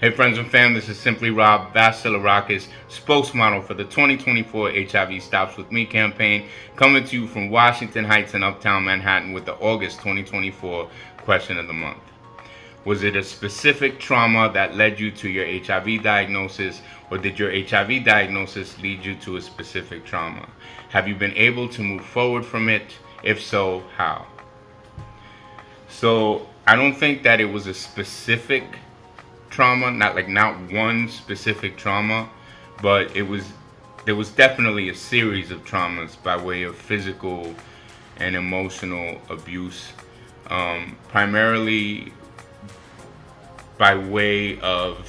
Hey friends and fam, this is Simply Rob Vasilarakis, spokesmodel for the 2024 HIV Stops With Me campaign, coming to you from Washington Heights and Uptown Manhattan with the August 2024 question of the month. Was it a specific trauma that led you to your HIV diagnosis, or did your HIV diagnosis lead you to a specific trauma? Have you been able to move forward from it? If so, how? So, I don't think that it was a specific trauma, not one specific trauma, but there was definitely a series of traumas by way of physical and emotional abuse, primarily by way of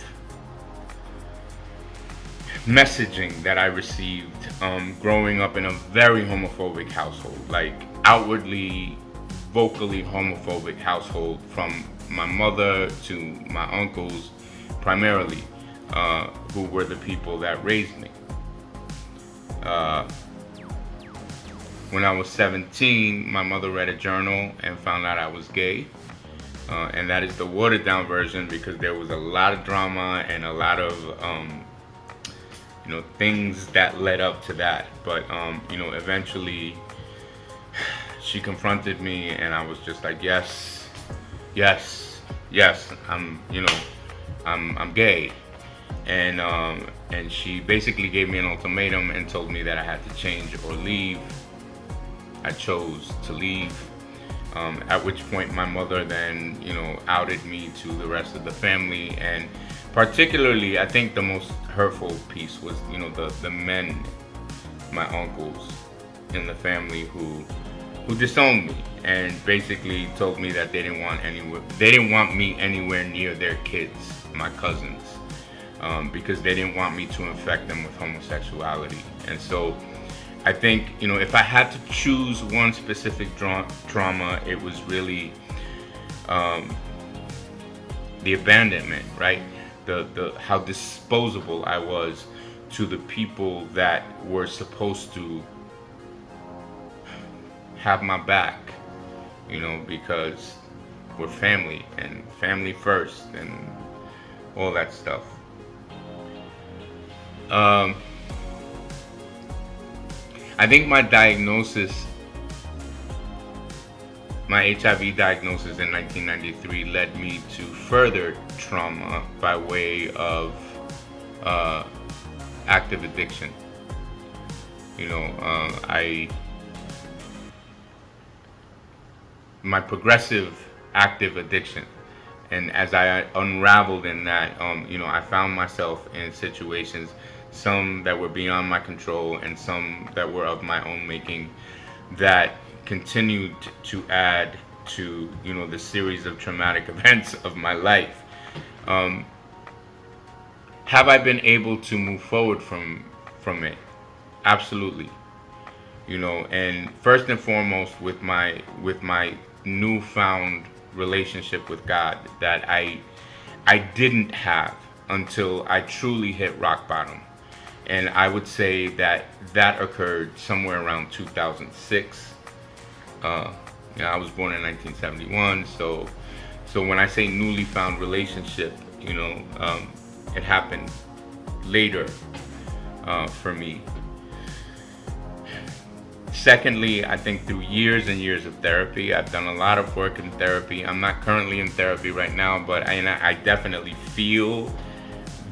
messaging that I received growing up in a very homophobic household, like outwardly, vocally homophobic household, from my mother to my uncles, primarily, who were the people that raised me. When I was 17, my mother read a journal and found out I was gay. And that is the watered down version, because there was a lot of drama and a lot of things that led up to that. But eventually she confronted me, and I was just like, yes, I'm gay. And she basically gave me an ultimatum and told me that I had to change or leave. I chose to leave. At which point my mother then, outed me to the rest of the family. And particularly, I think the most hurtful piece was, the men, my uncles in the family who disowned me and basically told me that they didn't want me anywhere near their kids, my cousins, because they didn't want me to infect them with homosexuality. And so I think, if I had to choose one specific trauma, it was really the abandonment, right? The how disposable I was to the people that were supposed to have my back, because we're family and family first and all that stuff. I think my HIV diagnosis in 1993 led me to further trauma by way of active addiction. My progressive active addiction. And as I unraveled in that, I found myself in situations, some that were beyond my control and some that were of my own making, that continued to add to, the series of traumatic events of my life. Have I been able to move forward from it? Absolutely. And first and foremost, with my newfound relationship with God that I didn't have until I truly hit rock bottom. And I would say that occurred somewhere around 2006. I was born in 1971, so when I say newly found relationship, it happened later for me. Secondly, I think through years and years of therapy, I've done a lot of work in therapy. I'm not currently in therapy right now, but I definitely feel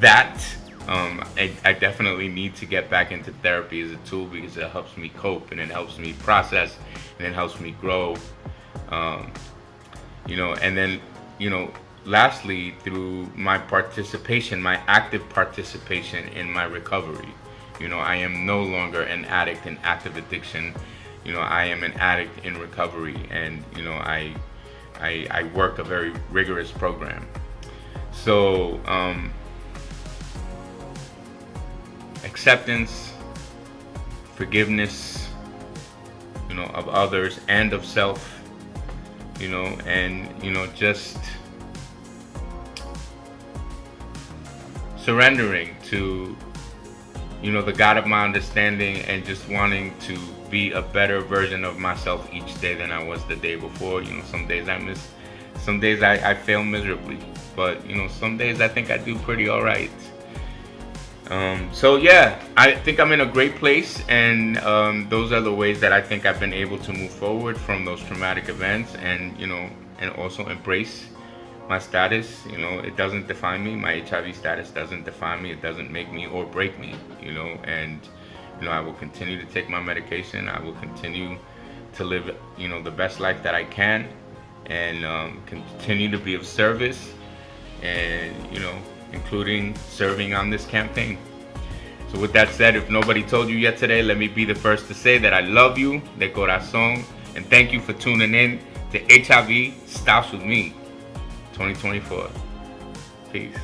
that. I definitely need to get back into therapy as a tool, because it helps me cope and it helps me process and it helps me grow. And then, lastly, through my active participation in my recovery. I am no longer an addict in active addiction. I am an addict in recovery, and I work a very rigorous program. So acceptance, forgiveness, of others and of self, and just surrendering to the God of my understanding, and just wanting to be a better version of myself each day than I was the day before. Some days I miss Some days I fail miserably, but some days I think I do pretty all right. So yeah, I think I'm in a great place, and those are the ways that I think I've been able to move forward from those traumatic events, and and also embrace my status. It doesn't define me. My HIV status doesn't define me. It doesn't make me or break me. And I will continue to take my medication. I will continue to live, the best life that I can, and continue to be of service, and including serving on this campaign. So with that said, if nobody told you yet today, let me be the first to say that I love you de corazón, and thank you for tuning in to HIV Stops With Me 2024. Peace.